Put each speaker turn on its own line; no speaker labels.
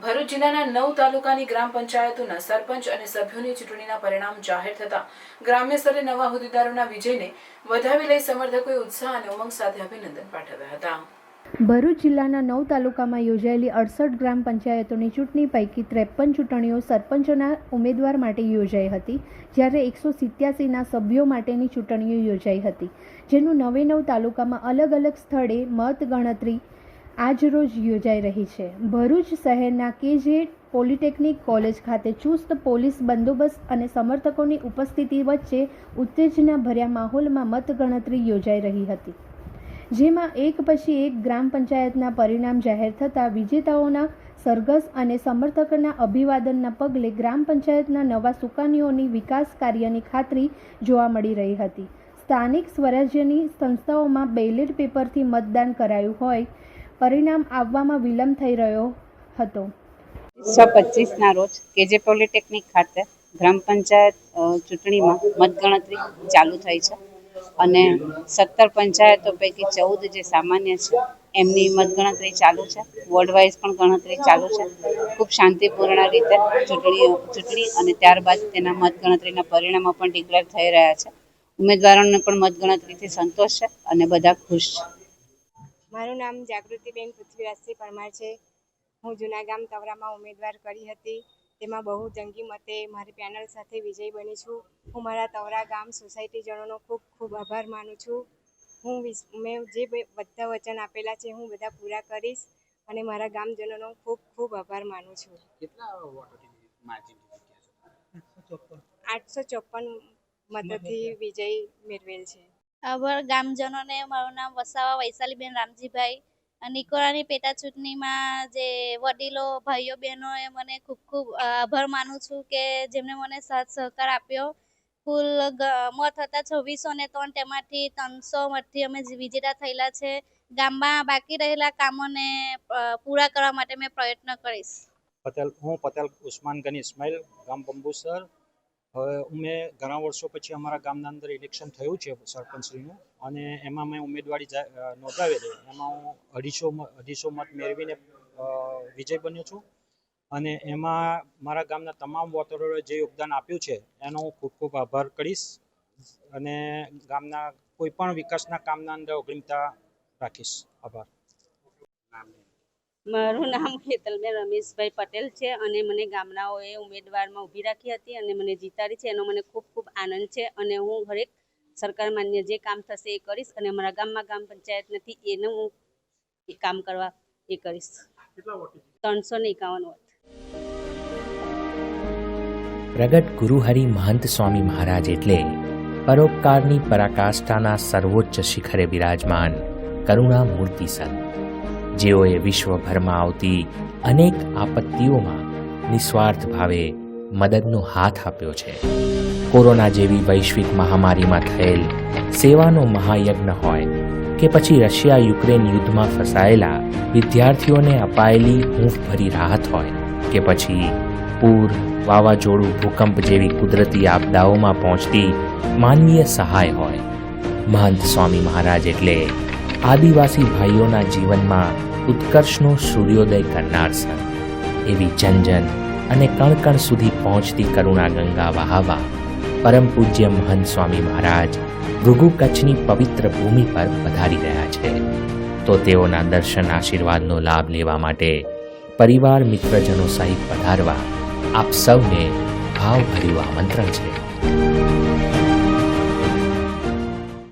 ભરૂચ જિલ્લાના 9 તાલુકાની ગ્રામ પંચાયતોના સરપંચ અને સભ્યોની ચૂંટણીના પરિણામ જાહેર થતા ગ્રામ્ય સ્તરે નવા હોદ્દેદારોના વિજયને વધાવી લઈ સમર્થકોએ ઉત્સાહ અને ઉમંગ સાથે અભિનંદન પાઠવ્યા હતા.
ભરૂચ જિલ્લાના 9 તાલુકામાં યોજાયેલી 68 ગ્રામ પંચાયતોની ચૂંટણી પૈકી 53 ચૂંટણીઓ સરપંચોના ઉમેદવાર માટે યોજાઈ હતી, જ્યારે 187ના સભ્યો માટેની ચૂંટણીઓ યોજાઈ હતી, જેનું 9 તાલુકામાં અલગ અલગ સ્થળે મતગણતરી આજરોજ યોજાઈ રહી છે. ભરૂચ શહેરના KJ પોલિટેકનિક કોલેજ ખાતે ચુસ્ત પોલીસ બંદોબસ્ત અને સમર્થકોની ઉપસ્થિતિ વચ્ચે ઉત્તેજનાભર્યા માહોલમાં મતગણતરી યોજાઈ રહી હતી, જેમાં એક પછી એક ગ્રામ પંચાયતના પરિણામ જાહેર થતાં વિજેતાઓના સરઘસ અને સમર્થકોના અભિવાદનના પગલે ગ્રામ પંચાયતના નવા સુકાનીઓની વિકાસ કાર્યની ખાતરી જોવા મળી રહી હતી. સ્થાનિક સ્વરાજ્યની સંસ્થાઓમાં બેલેટ પેપરથી મતદાન કરાયું હોય પરિણામ આવવામાં વિલંબ થઈ રહ્યો હતો.
25ના રોજ KJ પોલિટેકનિક ખાતે ગ્રામ પંચાયત ચૂંટણીમાં મતગણતરી ચાલુ થઈ છે અને 17 પંચાયતો પૈકી 14 જે સામાન્ય છે એમની મતગણતરી ચાલુ છે. વોર્ડ વાઇઝ પણ ગણતરી ચાલુ છે. ખૂબ શાંતિપૂર્ણ રીતે ચૂંટણી અને ત્યારબાદ તેના મતગણતરીના પરિણામો પણ ડિક્લેર થઈ રહ્યા છે. ઉમેદવારોને પણ મતગણતરીથી સંતોષ છે અને બધા ખુશ છે.
મારું નામ જાગૃતિબેન પૃથ્વીરાજસિંહ પરમાર છે. હું જૂના ગામ તવરામાં ઉમેદવાર કરી હતી. તેમાં બહુ જંગી મતે મારી પેનલ સાથે વિજય બની છું. હું મારા તવરા ગામ સોસાયટીજનોનો ખૂબ ખૂબ આભાર માનું છું. મેં જે બધા વચન આપેલા છે હું બધા પૂરા કરીશ અને મારા ગામજનોનો ખૂબ ખૂબ આભાર માનું છું. 854 મતથી વિજય મેળવેલ છે.
આભાર ગામજનોને. મારું નામ વસાવા વૈશાલીબેન રામજીભાઈ. નિકોરાની પેટા ચૂંટણીમાં જે વડીલો ભાઈઓ બહેનોએ મને ખૂબ ખૂબ આભાર માનું છું કે જેમણે મને સાથ સહકાર આપ્યો. કુલ મત હતા 2603, તેમાંથી 300 મતથી અમે વિજેતા થયેલા છે. ગામમાં બાકી રહેલા કામોને પૂરા કરવા માટે મેં પ્રયત્ન કરીશ.
હું પટેલ ઉસ્માન ગની ઇસ્માઇલ, ગામ બંબુસર. હવે મેં ઘણા વર્ષો પછી અમારા ગામના અંદર ઇલેક્શન થયું છે સરપંચશ્રીનું, અને એમાં મેં ઉમેદવારી નોંધાવેલી. એમાં હું 250 મત મેળવીને વિજય બન્યો છું, અને એમાં મારા ગામના તમામ વોટરોએ જે યોગદાન આપ્યું છે એનો હું ખૂબ ખૂબ આભાર કરીશ, અને ગામના કોઈ પણ વિકાસના કામના અંદર અગ્રિમતા રાખીશ. આભાર.
મારું નામ હેતલબેન રમેશભાઈ પટેલ છે, અને મને ગામડાઓએ ઉમેદવારમાં ઊભી રાખી હતી અને મને જીતાડી છે. એનો મને ખૂબ ખૂબ આનંદ છે, અને હું હરેક સરકાર માન્ય જે કામ થશે એ કરીશ, અને અમારા ગામમાં ગ્રામ પંચાયત નથી એને હું એ કામ કરવા એ કરીશ. 351 વોટ.
પ્રગટ ગુરુહરિ મહંત સ્વામી મહારાજ એટલે પરોપકારની પરાકાષ્ઠાના સર્વોચ્ચ શિખરે બિરાજમાન કરુણા મૂર્તિ સંત, જેઓએ વિશ્વભરમાં આવતી અનેક આપત્તિઓમાં નિસ્વાર્થ ભાવે મદદનો હાથ આપ્યો છે. કોરોના જેવી વૈશ્વિક મહામારીમાં થયેલ સેવાનો મહાયજ્ઞ હોય કે પછી રશિયા-યુક્રેન યુદ્ધમાં ફસાયેલા વિદ્યાર્થીઓને અપાયેલી હૂંફભરી રાહત હોય કે પછી પૂર, વાવાઝોડું, ભૂકંપ જેવી કુદરતી આપદાઓમાં પહોંચતી માનવીય સહાય હોય, મહંત સ્વામી મહારાજ એટલે આદિવાસી ભાઈઓના જીવનમાં ઉત્કર્ષનો સૂર્યોદય કરનાર સંત. એવી જન અને કણ સુધી પહોંચતી કરુણા ગંગા વહાવા પરમ પૂજ્ય મહંત સ્વામી મહારાજ ભૃગુ કચ્છની પવિત્ર ભૂમિ પર પધારી રહ્યા છે. તો તેઓના દર્શન આશીર્વાદનો લાભ લેવા માટે પરિવાર મિત્રજનો સહિત પધારવા આપ સૌને ભાવભર્યું આમંત્રણ છે.